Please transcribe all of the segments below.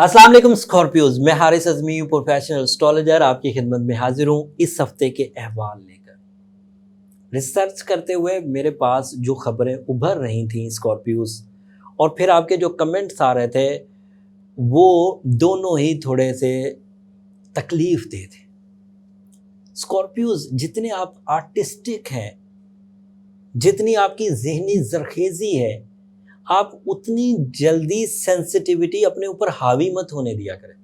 अस्सलाम वालेकुम स्कॉर्पियोज, मैं हारिस अज़मी प्रोफेशनल एस्ट्रोलॉजर आपकी खिदमत में हाजिर हूँ इस हफ्ते के अहवाल लेकर। रिसर्च करते हुए मेरे पास जो खबरें उभर रही थी स्कॉर्पियोज और फिर आपके जो कमेंट्स आ रहे थे वो दोनों ही थोड़े से तकलीफ दे थे। स्कॉर्पियोज, जितने आप आर्टिस्टिक हैं, जितनी आपकी जहनी जरखेज़ी है, आप उतनी जल्दी सेंसिटिविटी अपने ऊपर हावी मत होने दिया करें,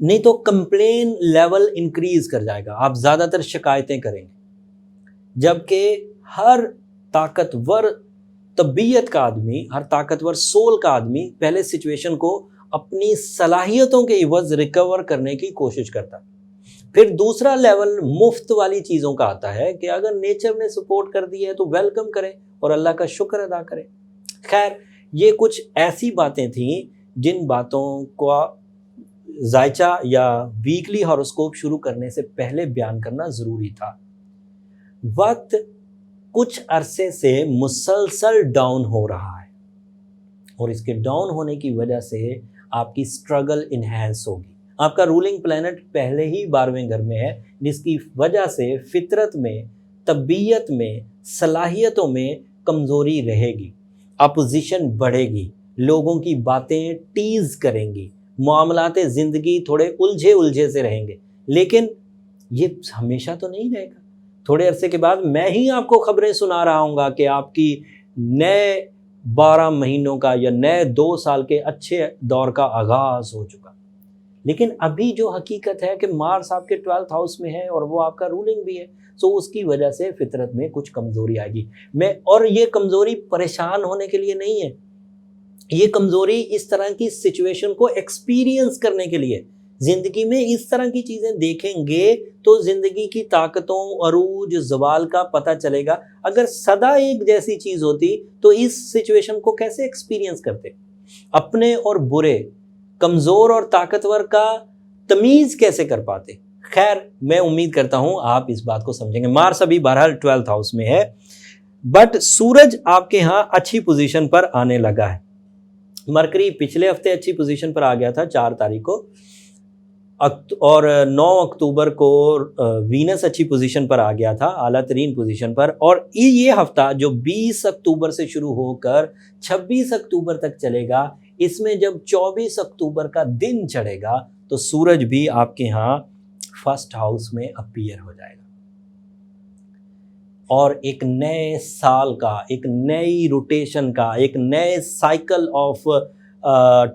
नहीं तो कंप्लेन लेवल इंक्रीज कर जाएगा, आप ज़्यादातर शिकायतें करेंगे। जबकि हर ताकतवर तबीयत का आदमी, हर ताकतवर सोल का आदमी पहले सिचुएशन को अपनी सलाहियतों के इवज़ रिकवर करने की कोशिश करता है। फिर दूसरा लेवल मुफ्त वाली चीज़ों का आता है कि अगर नेचर ने सपोर्ट कर दी है तो वेलकम करें और अल्लाह का शुक्र अदा करें। खैर, ये कुछ ऐसी बातें थीं जिन बातों का जायचा या वीकली हॉरोस्कोप शुरू करने से पहले बयान करना ज़रूरी था। वक्त कुछ अरसे से मुसलसल डाउन हो रहा है और इसके डाउन होने की वजह से आपकी स्ट्रगल इन्हेंस होगी। आपका रूलिंग प्लैनेट पहले ही 12वें घर में है, जिसकी वजह से फितरत में, तबीयत में, सलाहियतों में कमज़ोरी रहेगी, अपोजिशन बढ़ेगी, लोगों की बातें टीज़ करेंगी, मामलाते ज़िंदगी थोड़े उलझे उलझे से रहेंगे। लेकिन ये हमेशा तो नहीं रहेगा। थोड़े अरसे के बाद मैं ही आपको खबरें सुना रहा हूँगा कि आपकी नए 12 महीनों का या नए 2 साल के अच्छे दौर का आगाज़ हो चुका। लेकिन अभी जो हकीकत है कि मार्स आपके 12th हाउस में है और वो आपका रूलिंग भी है, सो उसकी वजह से फितरत में कुछ कमज़ोरी आएगी। और ये कमज़ोरी परेशान होने के लिए नहीं है, ये कमज़ोरी इस तरह की सिचुएशन को एक्सपीरियंस करने के लिए। ज़िंदगी में इस तरह की चीज़ें देखेंगे तो ज़िंदगी की ताकतों, अरूज, ज़वाल का पता चलेगा। अगर सदा एक जैसी चीज़ होती तो इस सिचुएशन को कैसे एक्सपीरियंस करते, अपने और बुरे, कमज़ोर और ताकतवर का तमीज़ कैसे कर पाते। खैर, मैं उम्मीद करता हूँ आप इस बात को समझेंगे। मार्स अभी बहरहाल 12th हाउस में है, बट सूरज आपके यहाँ अच्छी पोजीशन पर आने लगा है। मरकरी पिछले हफ्ते अच्छी पोजीशन पर आ गया था 4 तारीख को, और 9 अक्टूबर को वीनस अच्छी पोजीशन पर आ गया था, आला तरीन पोजीशन पर। और ये हफ्ता जो 20 अक्टूबर से शुरू होकर 26 अक्टूबर तक चलेगा, इसमें जब 24 अक्टूबर का दिन चढ़ेगा तो सूरज भी आपके यहाँ फर्स्ट हाउस में अपीयर हो जाएगा और एक नए साल का, एक नई रोटेशन का, एक नए साइकिल ऑफ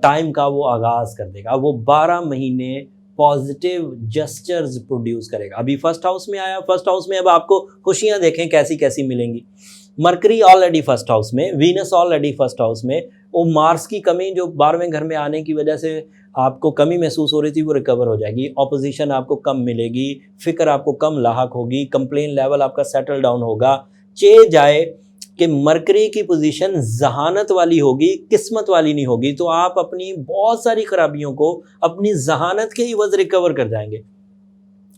टाइम का वो आगाज़ कर देगा। वो 12 महीने पॉजिटिव जेस्चर्स प्रोड्यूस करेगा। अभी फर्स्ट हाउस में आया, फर्स्ट हाउस में अब आपको खुशियां देखें कैसी कैसी मिलेंगी। मरकरी ऑलरेडी फर्स्ट हाउस में, वीनस ऑलरेडी फर्स्ट हाउस में। वो मार्स की कमी जो 12वें घर में आने की वजह से आपको कमी महसूस हो रही थी वो रिकवर हो जाएगी। ऑपोजिशन आपको कम मिलेगी, फिक्र आपको कम लाहक होगी, कंप्लेन लेवल आपका सेटल डाउन होगा। चे जाए कि मरकरी की पोजीशन जहानत वाली होगी, किस्मत वाली नहीं होगी, तो आप अपनी बहुत सारी खराबियों को अपनी जहानत के इवज़ रिकवर कर जाएंगे,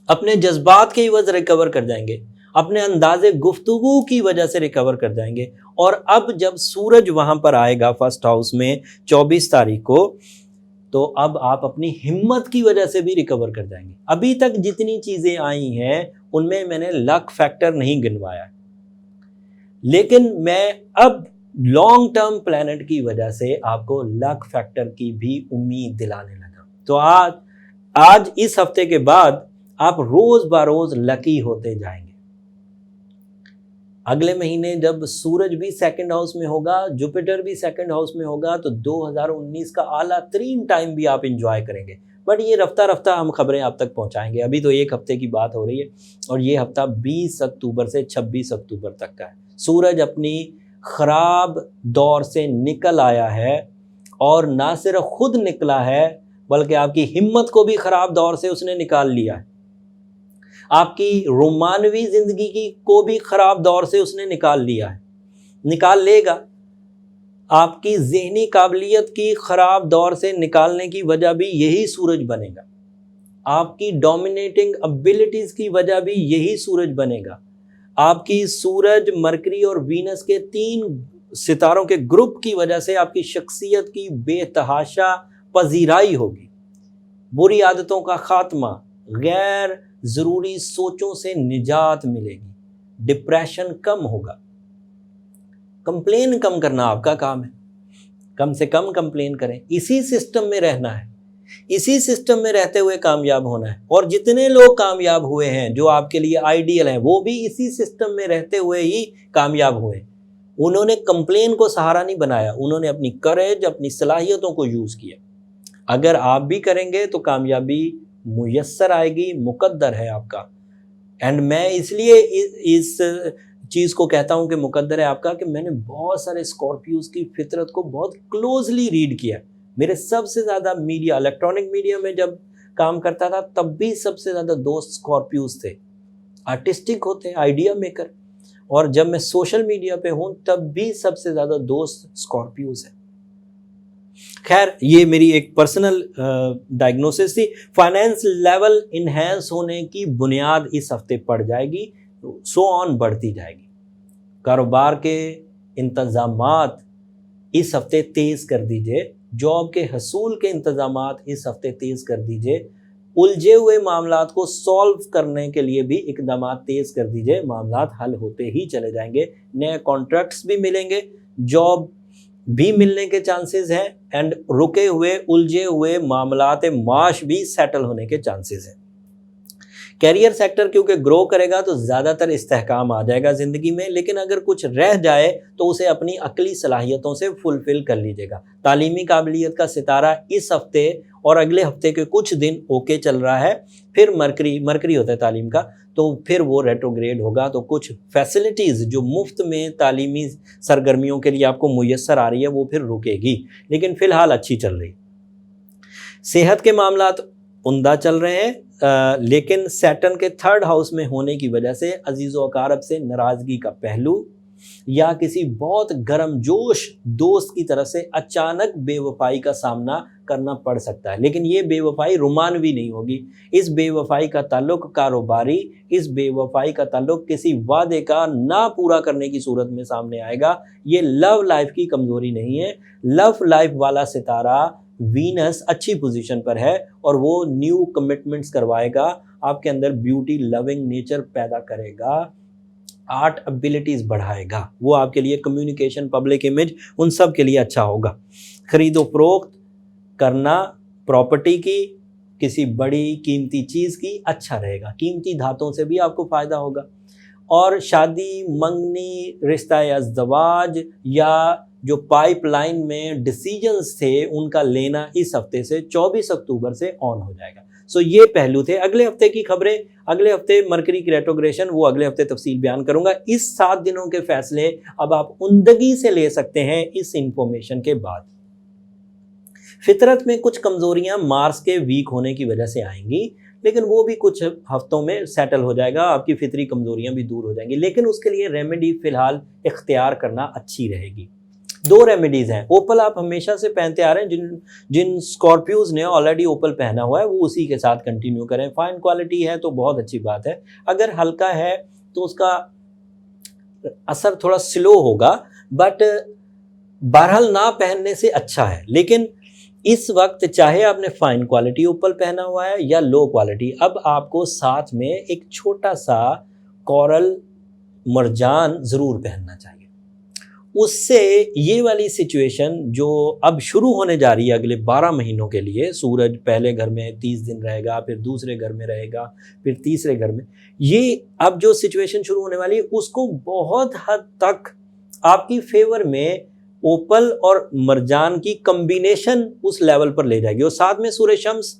अपने जज्बात के इवज़ रिकवर कर जाएंगे, अपने अंदाज़े गुफ्तगू की वजह से रिकवर कर जाएंगे। और अब जब सूरज वहाँ पर आएगा फर्स्ट हाउस में 24 तारीख को, तो अब आप अपनी हिम्मत की वजह से भी रिकवर कर जाएंगे। अभी तक जितनी चीज़ें आई हैं उनमें मैंने लक फैक्टर नहीं गिनवाया, लेकिन मैं अब लॉन्ग टर्म प्लैनेट की वजह से आपको लक फैक्टर की भी उम्मीद दिलाने लगा। तो आज इस हफ्ते के बाद आप रोज़ बरोज़ लकी होते जाएंगे। अगले महीने जब सूरज भी सेकंड हाउस में होगा, जुपिटर भी सेकंड हाउस में होगा, तो 2019 का आला तरीन टाइम भी आप इंजॉय करेंगे। बट ये रफ्ता रफ्ता हम खबरें आप तक पहुंचाएंगे। अभी तो एक हफ्ते की बात हो रही है और ये हफ्ता 20 अक्टूबर से 26 अक्टूबर तक का है। सूरज अपनी ख़राब दौर से निकल आया है और ना सिर्फ खुद निकला है बल्कि आपकी हिम्मत को भी ख़राब दौर से उसने निकाल लिया है। आपकी रोमानवी ज़िंदगी की को भी ख़राब दौर से उसने निकाल लिया है, निकाल लेगा। आपकी ज़हनी काबिलियत की ख़राब दौर से निकालने की वजह भी यही सूरज बनेगा। आपकी डोमिनेटिंग एबिलिटीज़ की वजह भी यही सूरज बनेगा। आपकी सूरज, मरकरी और वीनस के 3 सितारों के ग्रुप की वजह से आपकी शख्सियत की बेतहाशा पजीराई होगी, बुरी आदतों का खात्मा, गैर ज़रूरी सोचों से निजात मिलेगी, डिप्रेशन कम होगा। कंप्लेन कम करना आपका काम है, कम से कम कंप्लेन करें। इसी सिस्टम में रहना है, इसी सिस्टम में रहते हुए कामयाब होना है। और जितने लोग कामयाब हुए हैं जो आपके लिए आइडियल हैं, वो भी इसी सिस्टम में रहते हुए ही कामयाब हुए। उन्होंने कंप्लेन को सहारा नहीं बनाया, उन्होंने अपनी करेज, अपनी सलाहियतों को यूज़ किया। अगर आप भी करेंगे तो कामयाबी मुयस्सर आएगी, मुकद्दर है आपका। एंड मैं इसलिए इस चीज़ को कहता हूँ कि मुकद्दर है आपका कि मैंने बहुत सारे स्कॉर्पियोज की फितरत को बहुत क्लोजली रीड किया। मेरे सबसे ज़्यादा मीडिया, इलेक्ट्रॉनिक मीडिया में जब काम करता था तब भी सबसे ज़्यादा दोस्त स्कॉर्पियोज थे, आर्टिस्टिक होते, आइडिया मेकर। और जब मैं सोशल मीडिया पे हूँ तब भी सबसे ज़्यादा दोस्त स्कॉर्पियोज हैं। खैर, ये मेरी एक पर्सनल डायग्नोसिस थी। फाइनेंस लेवल इन्हेंस होने की बुनियाद इस हफ्ते पड़ जाएगी, सो ऑन बढ़ती जाएगी। कारोबार के इंतजामात इस हफ्ते तेज कर दीजिए, जॉब के हसूल के इंतजामात इस हफ्ते तेज कर दीजिए, उलझे हुए मामलात को सॉल्व करने के लिए भी इकदाम तेज कर दीजिए, मामलात हल होते ही चले जाएंगे। नए कॉन्ट्रैक्ट्स भी मिलेंगे, जॉब भी मिलने के चांसेस हैं, एंड रुके हुए उलझे हुए मामलात माश भी सेटल होने के चांसेस हैं। कैरियर सेक्टर क्योंकि ग्रो करेगा तो ज़्यादातर इस्तेहकाम आ जाएगा ज़िंदगी में, लेकिन अगर कुछ रह जाए तो उसे अपनी अकली सलाहियतों से फुलफिल कर लीजिएगा। तालीमी काबिलियत का सितारा इस हफ्ते और अगले हफ्ते के कुछ दिन ओके चल रहा है, फिर मरकरी होता है तालीम का, तो फिर वो रेट्रोग्रेड होगा। तो कुछ फैसिलिटीज़ जो मुफ्त में तालीमी सरगर्मियों के लिए आपको मुयस्सर आ रही है वो फिर रुकेगी, लेकिन फ़िलहाल अच्छी चल रही। सेहत के मामलात उम्दा चल रहे हैं, लेकिन सैटर्न के 3rd हाउस में होने की वजह से अजीज़ व अकारब से नाराज़गी का पहलू या किसी बहुत गर्मजोश दोस्त की तरफ से अचानक बेवफाई का सामना करना पड़ सकता है। लेकिन ये बेवफाई रोमानवी नहीं होगी। इस बेवफाई का ताल्लुक कारोबारी, इस बेवफाई का ताल्लुक किसी वादे का ना पूरा करने की सूरत में सामने आएगा। ये लव लाइफ की कमज़ोरी नहीं है। लव लाइफ वाला सितारा वीनस अच्छी पोजीशन पर है और वो न्यू कमिटमेंट्स करवाएगा, आपके अंदर ब्यूटी लविंग नेचर पैदा करेगा, आर्ट एबिलिटीज़ बढ़ाएगा। वो आपके लिए कम्युनिकेशन, पब्लिक इमेज, उन सब के लिए अच्छा होगा। खरीदो फरोख्त करना प्रॉपर्टी की, किसी बड़ी कीमती चीज़ की अच्छा रहेगा। कीमती धातों से भी आपको फ़ायदा होगा। और शादी, मंगनी, रिश्ता अज़दवाज या जो पाइपलाइन में डिसीजंस थे उनका लेना इस हफ्ते से 24 अक्टूबर से ऑन हो जाएगा। सो ये पहलू थे। अगले हफ्ते की खबरें, अगले हफ्ते मरकरी की रेट्रोग्रेशन, वो अगले हफ्ते तफसील बयान करूंगा। इस 7 दिनों के फैसले अब आप उम्दगी से ले सकते हैं इस इंफॉर्मेशन के बाद। फितरत में कुछ कमजोरियां मार्स के वीक होने की वजह से आएंगी, लेकिन वो भी कुछ हफ्तों में सेटल हो जाएगा, आपकी फितरी कमजोरियां भी दूर हो जाएंगी। लेकिन उसके लिए रेमेडी फ़िलहाल इख्तियार करना अच्छी रहेगी। 2 रेमेडीज़ हैं। ओपल आप हमेशा से पहनते आ रहे हैं, जिन स्कॉर्पियोज ने ऑलरेडी ओपल पहना हुआ है वो उसी के साथ कंटिन्यू करें। फाइन क्वालिटी है तो बहुत अच्छी बात है, अगर हल्का है तो उसका असर थोड़ा स्लो होगा, बट बहरहाल ना पहनने से अच्छा है। लेकिन इस वक्त चाहे आपने फाइन क्वालिटी ओपल पहना हुआ है या लो क्वालिटी, अब आपको साथ में एक छोटा सा कोरल मरजान ज़रूर पहनना चाहिए। उससे ये वाली सिचुएशन जो अब शुरू होने जा रही है अगले 12 महीनों के लिए, सूरज पहले घर में 30 दिन रहेगा, फिर दूसरे घर में रहेगा, फिर तीसरे घर में, ये अब जो सिचुएशन शुरू होने वाली है उसको बहुत हद तक आपकी फेवर में ओपल और मरजान की कम्बिनेशन उस लेवल पर ले जाएगी। और साथ में सूरज शम्स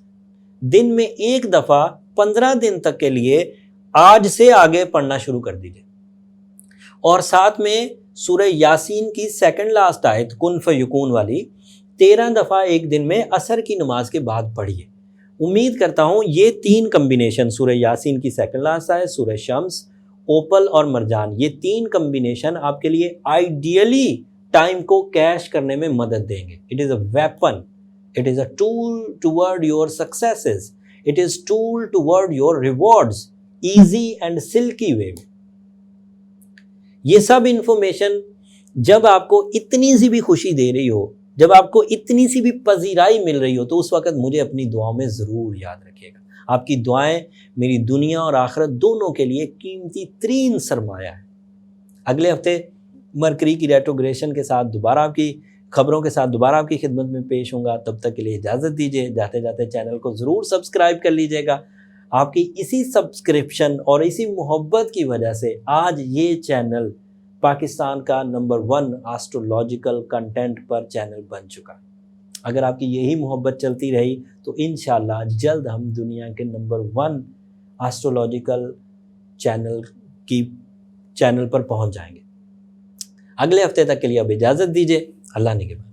दिन में एक दफ़ा 15 दिन तक के लिए आज से आगे पढ़ना शुरू कर दीजिए। और साथ में सूरह यासीन की 2nd लास्ट आयत कुन फयकून वाली 13 दफ़ा एक दिन में असर की नमाज के बाद पढ़िए। उम्मीद करता हूँ ये 3 कम्बिनेशन, सूरह यासीन की 2nd लास्ट आयत, सूरह शम्स, ओपल और मरजान, ये 3 कम्बिनेशन आपके लिए आइडियली टाइम को कैश करने में मदद देंगे। It is a weapon, it is a tool toward your successes, it is tool toward your rewards, easy and silky way में। ये सब इंफॉर्मेशन जब आपको इतनी सी भी खुशी दे रही हो, जब आपको इतनी सी भी पजीराई मिल रही हो तो उस वक्त मुझे अपनी दुआओं में ज़रूर याद रखिएगा। आपकी दुआएं मेरी दुनिया और आखिरत दोनों के लिए कीमती तरीन सरमाया है। अगले हफ्ते मरकरी की रेट्रोग्रेशन के साथ दोबारा आपकी खबरों के साथ दोबारा आपकी खिदमत में पेश होऊंगा। तब तक के लिए इजाज़त दीजिए। जाते जाते चैनल को ज़रूर सब्सक्राइब कर लीजिएगा। आपकी इसी सब्सक्रिप्शन और इसी मोहब्बत की वजह से आज ये चैनल पाकिस्तान का नंबर 1 एस्ट्रोलॉजिकल कंटेंट पर चैनल बन चुका। अगर आपकी यही मोहब्बत चलती रही तो इंशाल्लाह जल्द हम दुनिया के नंबर 1 एस्ट्रोलॉजिकल चैनल पर पहुंच जाएंगे। अगले हफ्ते तक के लिए अब इजाज़त दीजिए। अल्लाह निगहबान।